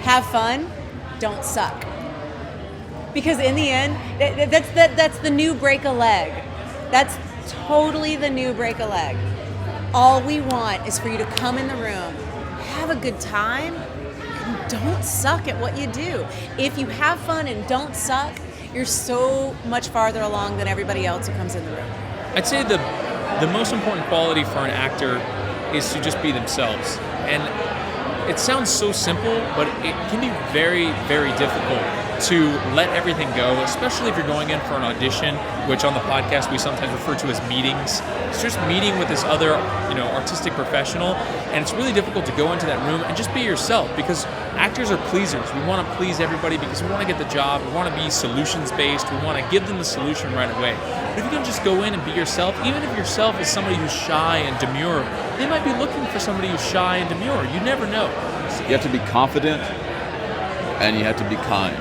have fun, don't suck. Because in the end, that's the new break a leg. That's totally the new break a leg. All we want is for you to come in the room, have a good time, and don't suck at what you do. If you have fun and don't suck, you're so much farther along than everybody else who comes in the room. I'd say the most important quality for an actor is to just be themselves. And it sounds so simple, but it can be very, very difficult to let everything go, especially if you're going in for an audition, which on the podcast we sometimes refer to as meetings. It's just meeting with this other, artistic professional, and it's really difficult to go into that room and just be yourself, because actors are pleasers. We want to please everybody because we want to get the job. We want to be solutions-based. We want to give them the solution right away. But if you can just go in and be yourself, even if yourself is somebody who's shy and demure, they might be looking for somebody who's shy and demure. You never know. You have to be confident and you have to be kind.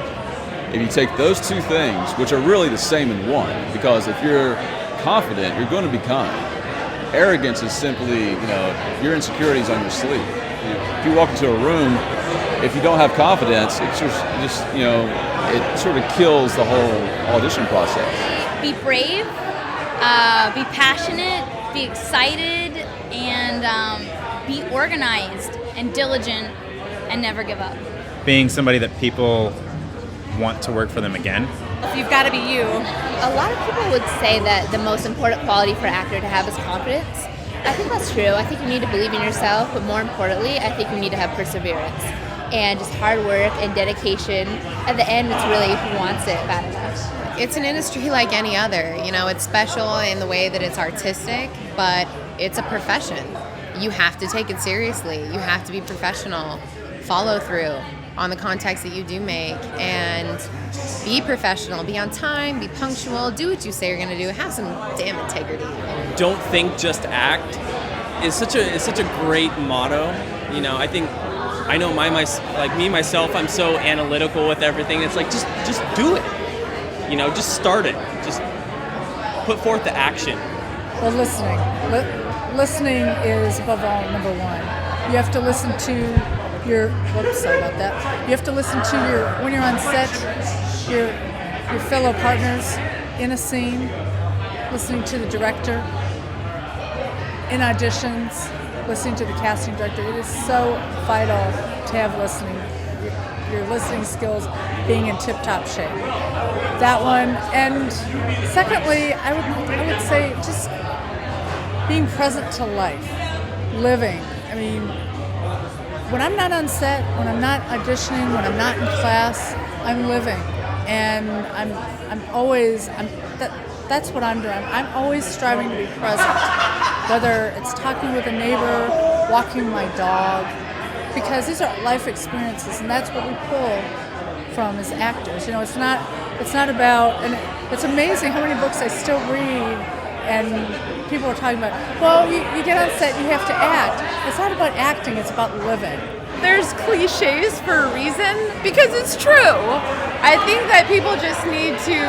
If you take those two things, which are really the same in one, because if you're confident, you're going to be kind. Arrogance is simply, your insecurities on your sleeve. If you walk into a room, if you don't have confidence, it's just it sort of kills the whole audition process. Be brave, be passionate, be excited, and be organized and diligent, and never give up. Being somebody that people want to work for them again. You've got to be you. A lot of people would say that the most important quality for an actor to have is confidence. I think that's true. I think you need to believe in yourself, but more importantly, I think you need to have perseverance and just hard work and dedication. At the end, it's really who wants it bad enough. It's an industry like any other. It's special in the way that it's artistic, but it's a profession. You have to take it seriously. You have to be professional, follow through on the contacts that you do make, and be professional, be on time, be punctual, do what you say you're going to do, have some damn integrity. Don't think, just act is such a great motto. I think I know myself, I'm so analytical with everything. It's like just do it. Just start it. Just put forth the action. Well, listening is above all number one. You have to listen to sorry about that. You have to listen to when you're on set, your fellow partners in a scene, listening to the director, in auditions, listening to the casting director. It is so vital to have listening, your listening skills being in tip-top shape. That one. And secondly, I would say just being present to life, living. When I'm not on set, when I'm not auditioning, when I'm not in class, I'm living, and that's what I'm doing. I'm always striving to be present, whether it's talking with a neighbor, walking my dog, because these are life experiences, and that's what we pull from as actors. It's not about, and it's amazing how many books I still read. And people are talking about, well, you get on set, you have to act. It's not about acting, it's about living. There's cliches for a reason, because it's true. I think that people just need to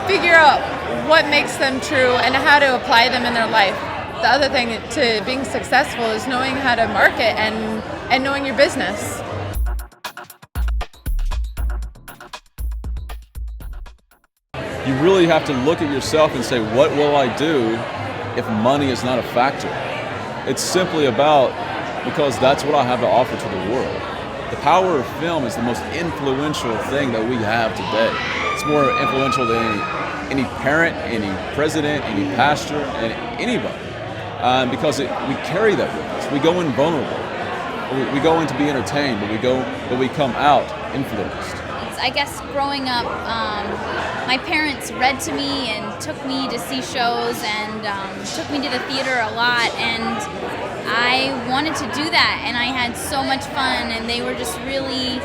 figure out what makes them true and how to apply them in their life. The other thing to being successful is knowing how to market and knowing your business. You really have to look at yourself and say, what will I do if money is not a factor? It's simply about, because that's what I have to offer to the world. The power of film is the most influential thing that we have today. It's more influential than any parent, any president, any pastor, and anybody. Because we carry that with us. We go in vulnerable. We go in to be entertained, but we come out influenced. I guess growing up, my parents read to me and took me to see shows and took me to the theater a lot, and I wanted to do that, and I had so much fun, and they were just really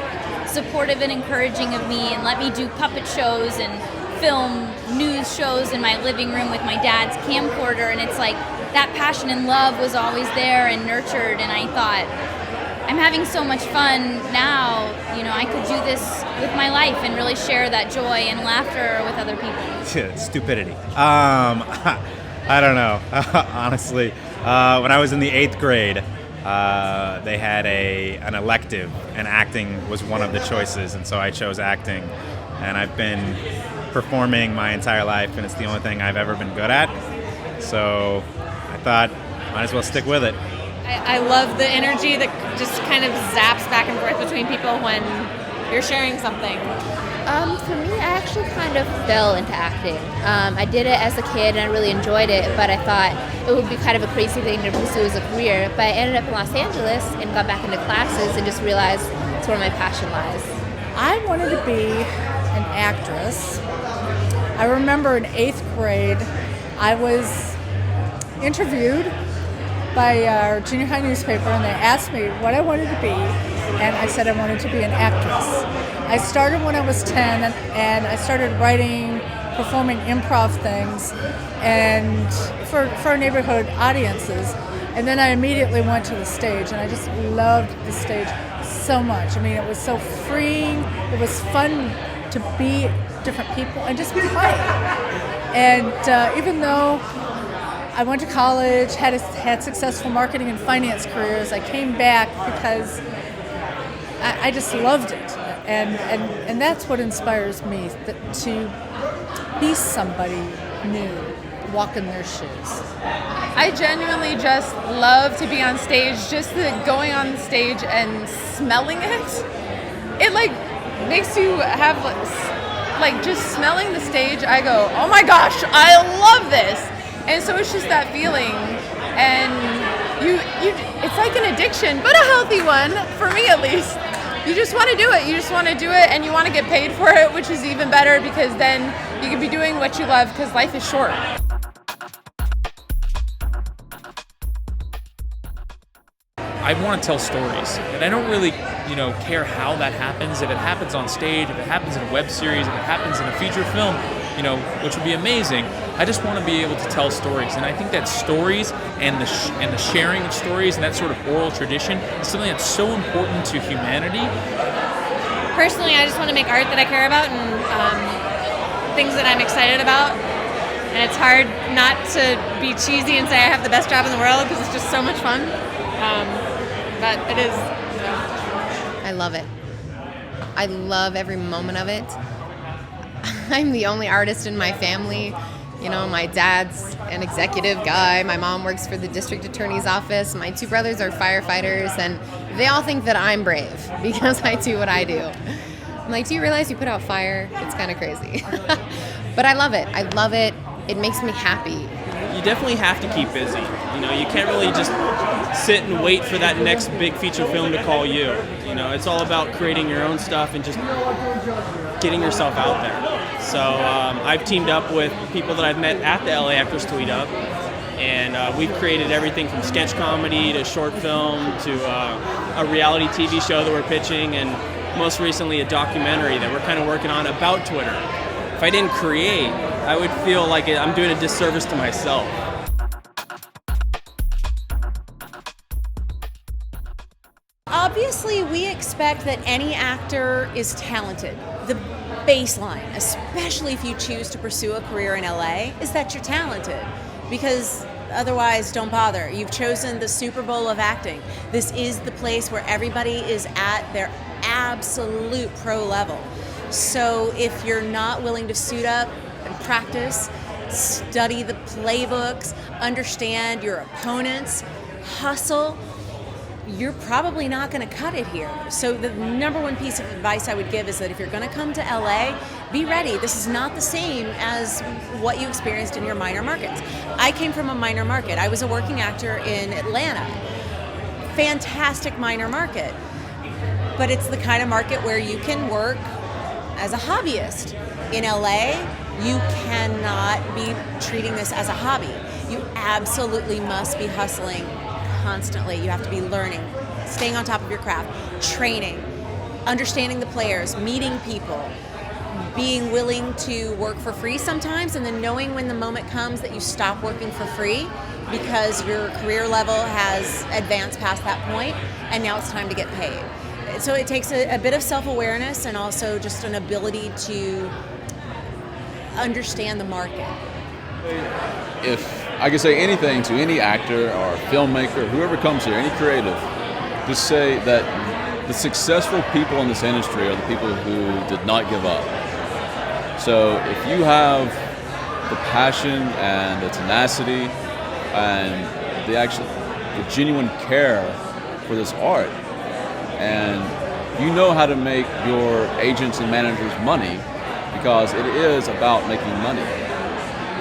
supportive and encouraging of me and let me do puppet shows and film news shows in my living room with my dad's camcorder, and it's like that passion and love was always there and nurtured, and I thought, I'm having so much fun now, I could do this with my life and really share that joy and laughter with other people. Stupidity. I don't know. Honestly, when I was in the 8th grade, they had an elective, and acting was one of the choices, and so I chose acting. And I've been performing my entire life, and it's the only thing I've ever been good at. So I thought, might as well stick with it. I love the energy that just kind of zaps back and forth between people when you're sharing something. For me, I actually kind of fell into acting. I did it as a kid and I really enjoyed it, but I thought it would be kind of a crazy thing to pursue as a career. But I ended up in Los Angeles and got back into classes and just realized it's where my passion lies. I wanted to be an actress. I remember in 8th grade, I was interviewed by our junior high newspaper, and they asked me what I wanted to be, and I said I wanted to be an actress. I started when I was 10, and I started writing, performing improv things, and for neighborhood audiences. And then I immediately went to the stage, and I just loved the stage so much. I mean, it was so freeing. It was fun to be different people and just play. And even though I went to college, had successful marketing and finance careers, I came back because I just loved it. And that's what inspires me, to be somebody new, walk in their shoes. I genuinely just love to be on stage. Just going on the stage and smelling it, it like makes you have like just smelling the stage. I go, oh my gosh, I love this. And so it's just that feeling, and you it's like an addiction, but a healthy one, for me at least. You just want to do it. You just want to do it, and you want to get paid for it, which is even better, because then you can be doing what you love, because life is short. I want to tell stories, and I don't really, care how that happens. If it happens on stage, if it happens in a web series, if it happens in a feature film, which would be amazing. I just want to be able to tell stories, and I think that stories and the sharing of stories and that sort of oral tradition is something that's so important to humanity. Personally, I just want to make art that I care about and things that I'm excited about. And it's hard not to be cheesy and say I have the best job in the world, because it's just so much fun. But it is. I love it. I love every moment of it. I'm the only artist in my family. My dad's an executive guy. My mom works for the district attorney's office. My 2 brothers are firefighters, and they all think that I'm brave because I do what I do. I'm like, do you realize you put out fire? It's kind of crazy. But I love it. I love it. It makes me happy. You definitely have to keep busy. You can't really just sit and wait for that next big feature film to call you. It's all about creating your own stuff and just getting yourself out there. So I've teamed up with people that I've met at the LA Actors Tweet Up, and we've created everything from sketch comedy to short film to a reality TV show that we're pitching, and most recently a documentary that we're kind of working on about Twitter. If I didn't create, I would feel like I'm doing a disservice to myself. Obviously, we expect that any actor is talented. The baseline, especially if you choose to pursue a career in LA, is that you're talented. Because otherwise, don't bother. You've chosen the Super Bowl of acting. This is the place where everybody is at their absolute pro level. So if you're not willing to suit up and practice, study the playbooks, understand your opponents, hustle, you're probably not going to cut it here. So the number one piece of advice I would give is that if you're going to come to LA, be ready. This is not the same as what you experienced in your minor markets. I came from a minor market. I was a working actor in Atlanta. Fantastic minor market. But it's the kind of market where you can work as a hobbyist. In LA, you cannot be treating this as a hobby. You absolutely must be hustling constantly. You have to be learning, staying on top of your craft, training, understanding the players, meeting people, being willing to work for free sometimes, and then knowing when the moment comes that you stop working for free because your career level has advanced past that point and now it's time to get paid. So it takes a bit of self-awareness and also just an ability to understand the market. If I can say anything to any actor or filmmaker, whoever comes here, any creative, just say that the successful people in this industry are the people who did not give up. So if you have the passion and the tenacity and the genuine care for this art, and you know how to make your agents and managers money, because it is about making money.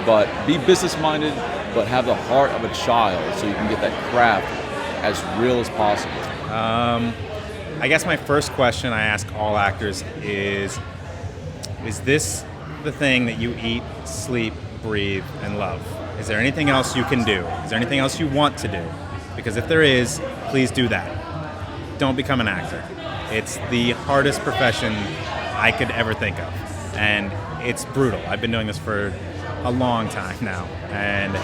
But be business-minded, but have the heart of a child so you can get that craft as real as possible. I guess my first question I ask all actors is this the thing that you eat, sleep, breathe, and love? Is there anything else you can do? Is there anything else you want to do? Because if there is, please do that. Don't become an actor. It's the hardest profession I could ever think of. And it's brutal. I've been doing this for a long time now. And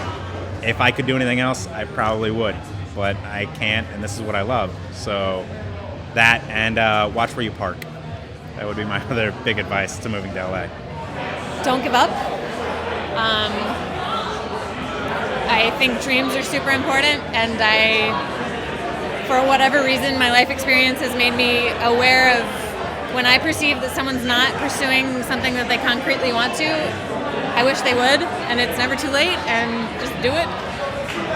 if I could do anything else, I probably would. But I can't, and this is what I love. So that, and watch where you park. That would be my other big advice to moving to LA. Don't give up. I think dreams are super important, and for whatever reason, my life experience has made me aware of when I perceive that someone's not pursuing something that they concretely want to, I wish they would, and it's never too late, and just do it.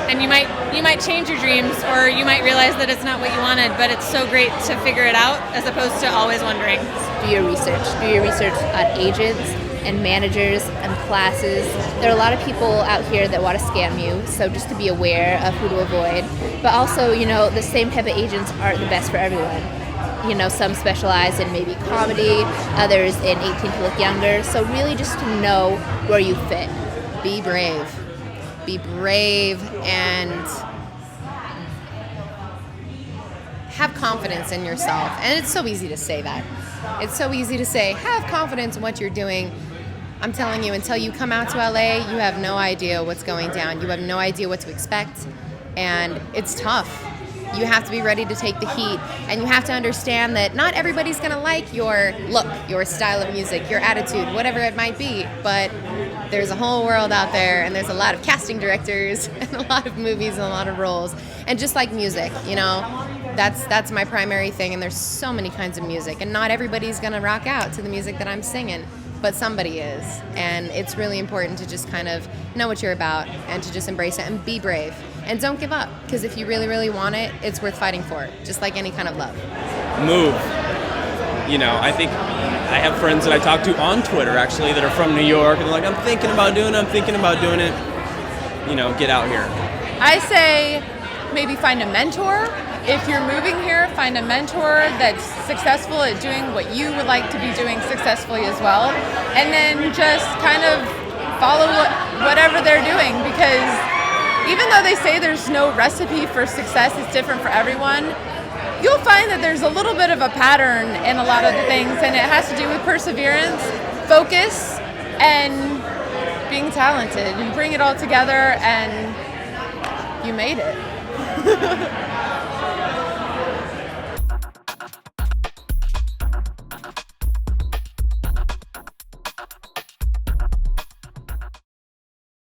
And you might change your dreams, or you might realize that it's not what you wanted, but it's so great to figure it out as opposed to always wondering. Do your research. Do your research on agents and managers and classes. There are a lot of people out here that want to scam you, so just to be aware of who to avoid. But also, the same type of agents aren't the best for everyone. Some specialize in maybe comedy, others in 18 to Look Younger. So really just to know where you fit. Be brave. Be brave and have confidence in yourself. And it's so easy to say that. It's so easy to say, have confidence in what you're doing. I'm telling you, until you come out to LA, you have no idea what's going down. You have no idea what to expect. And it's tough. You have to be ready to take the heat, and you have to understand that not everybody's going to like your look, your style of music, your attitude, whatever it might be, but there's a whole world out there, and there's a lot of casting directors and a lot of movies and a lot of roles. And just like music, that's my primary thing, and there's so many kinds of music, and not everybody's going to rock out to the music that I'm singing, but somebody is. And it's really important to just kind of know what you're about and to just embrace it and be brave. And don't give up, because if you really, really want it, it's worth fighting for, just like any kind of love. Move. I think I have friends that I talk to on Twitter, actually, that are from New York, and they're like, I'm thinking about doing it. Get out here. I say maybe find a mentor. If you're moving here, find a mentor that's successful at doing what you would like to be doing successfully as well. And then just kind of follow whatever they're doing, because even though they say there's no recipe for success, it's different for everyone, you'll find that there's a little bit of a pattern in a lot of the things, and it has to do with perseverance, focus, and being talented. You bring it all together, and you made it.